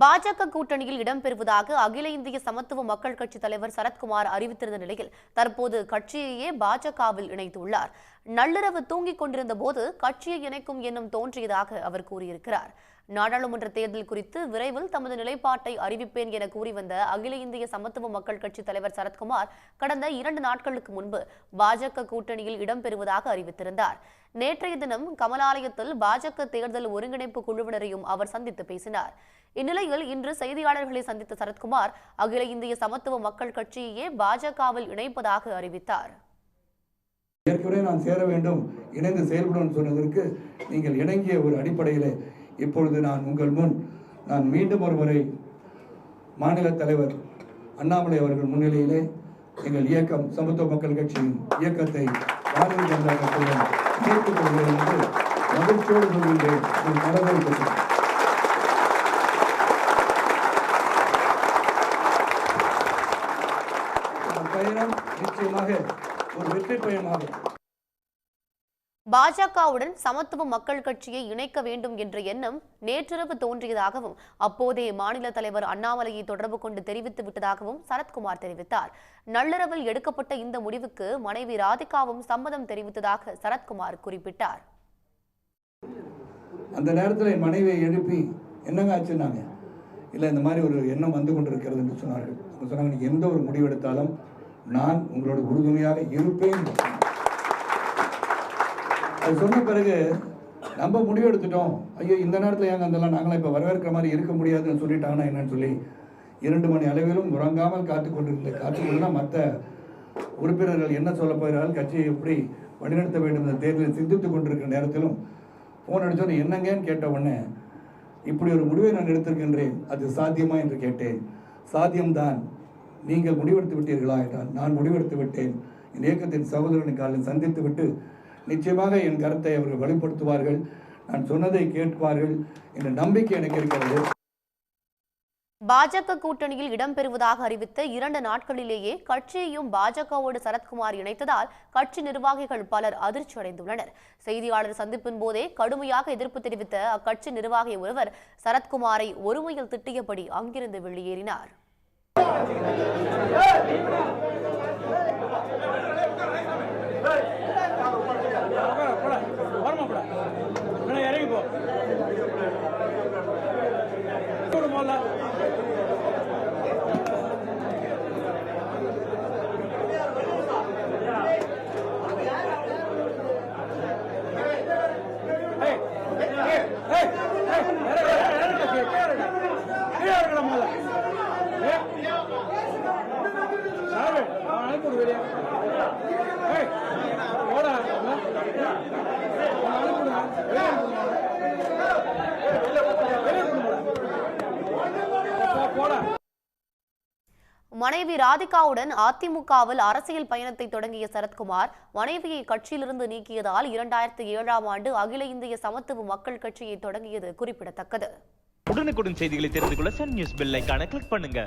பாஜக கூட்டணியில் இடம்பெறுவதாக அகில இந்திய சமத்துவ மக்கள் கட்சி தலைவர் சரத்குமார் அறிவித்திருந்த நிலையில் தற்போது கட்சியையே பாஜகவில் இணைத்துள்ளார். நள்ளிரவு தூங்கிக் கொண்டிருந்த போது கட்சியை இணைக்கும் எண்ணம் தோன்றியதாக அவர் கூறியிருக்கிறார். நாடாளுமன்ற தேர்தல் குறித்து விரைவில் தமது நிலைப்பாட்டை அறிவிப்பேன் என கூறி வந்த அகில இந்திய சமத்துவ மக்கள் கட்சி தலைவர் சரத்குமார் கடந்த 2 நாட்களுக்கு முன்பு பாஜக கூட்டணியில் இடம்பெறுவதாக அறிவித்திருந்தார். நேற்றைய தினம் கமலாலயத்தில் பாஜக தேர்தல் ஒருங்கிணைப்பு குழுவினரையும் அவர் சந்தித்து பேசினார். இந்நிலையில் இன்று செய்தியாளர்களை சந்தித்த சரத்குமார் அகில இந்திய சமத்துவ மக்கள் கட்சியையே பாஜகவில் இணைப்பதாக அறிவித்தார். ஏற்கனவே நான் சேர வேண்டும், இணைந்து செயல்படும் சொன்னதற்கு நீங்கள் இணங்கிய ஒரு அடிப்படையில் இப்பொழுது நான் உங்கள் முன் மீண்டும் ஒரு முறை மாநில தலைவர் அண்ணாமலை அவர்கள் முன்னிலையிலே எங்கள் இயக்கம் சமத்துவ மக்கள் கட்சியின் இயக்கத்தை பாரதிய ஜனதா கட்சியுடன் இணைத்துக் கொள்கிறேன் என்று மகிழ்ச்சியோடு சொல்கின்றேன். பயணம் நிச்சயமாக ஒரு வெற்றி பயணமாகும். பாஜகவுடன் சமத்துவ மக்கள் கட்சியை இணைக்க வேண்டும் என்ற எண்ணம் நேற்றிரவு தோன்றியதாகவும் அப்போதே மாநில தலைவர் அண்ணாமலையை தொடர்பு கொண்டு தெரிவித்து விட்டதாகவும் சரத்குமார் தெரிவித்தார். நள்ளிரவில் எடுக்கப்பட்ட இந்த முடிவுக்கு மனைவி ராதிகாவும் சம்மதம் தெரிவித்ததாக சரத்குமார் குறிப்பிட்டார். அந்த நேரத்தில் என் மனைவியை எழுப்பி என்னங்க ஆச்சுன்னாங்க. இல்லை, இந்த மாதிரி ஒரு எண்ணம் வந்து கொண்டிருக்கிறது என்று சொன்னார்கள். அவங்க சொன்னாங்க, நீ எந்த ஒரு முடிவெடுத்தாலும் நான் உங்களோட உறுதுணையாக இருப்பேன். அது சொன்ன பிறகு நம்ம முடிவெடுத்துட்டோம், ஐயோ இந்த நேரத்தில் ஏங்க அதெல்லாம் நாங்களாம் இப்போ வரவேற்கிற மாதிரி இருக்க முடியாதுன்னு சொல்லிட்டாங்கன்னா என்னன்னு சொல்லி 2 மணி அளவிலும் உறங்காமல் காத்துக்கொண்டுனா மற்ற உறுப்பினர்கள் என்ன சொல்ல போகிறார்கள், கட்சியை எப்படி வழிநடத்த வேண்டும் என்ற தேர்தலில் சிந்தித்துக் கொண்டிருக்கிற நேரத்திலும் ஃபோன் அடித்தோன்னு என்னங்கன்னு கேட்ட உடனே இப்படி ஒரு முடிவை நான் எடுத்திருக்கின்றேன், அது சாத்தியமா என்று கேட்டேன். சாத்தியம்தான், நீங்கள் முடிவெடுத்து விட்டீர்களா என்றால் நான் முடிவெடுத்து விட்டேன். என் இயக்கத்தின் சகோதரனை காலையில் சந்தித்து விட்டு நிச்சயமாக என் கருத்தை அவர்கள் வெளிப்படுத்துவார்கள், நான் சொன்னதை கேட்பார்கள் என்ற நம்பிக்கை எனக்கு இருக்கிறது. பாஜக கூட்டணியில் இடம்பெறுவதாக அறிவித்த 2 நாட்களிலேயே கட்சியையும் பாஜகவோடு சரத்குமார் இணைத்ததால் கட்சி நிர்வாகிகள் பலர் அதிர்ச்சி அடைந்துள்ளனர். செய்தியாளர் சந்திப்பின் போதே கடுமையாக எதிர்ப்பு தெரிவித்த அக்கட்சி நிர்வாகி ஒருவர் சரத்குமாரை ஒருமையில் திட்டியபடி அங்கிருந்து வெளியேறினார். மனைவி ராதிகாவுடன் அதிமுகவில் அரசியல் பயணத்தை தொடங்கிய சரத்குமார் மனைவியை கட்சியிலிருந்து நீக்கியதால் 2007ஆம் ஆண்டு அகில இந்திய சமத்துவ மக்கள் கட்சியை தொடங்கியது குறிப்பிடத்தக்கது. உடனுக்குடன் செய்திகளை தெரிந்து கொள்ள சன் நியூஸ் பெல் ஐகானை கிளிக் பண்ணுங்க.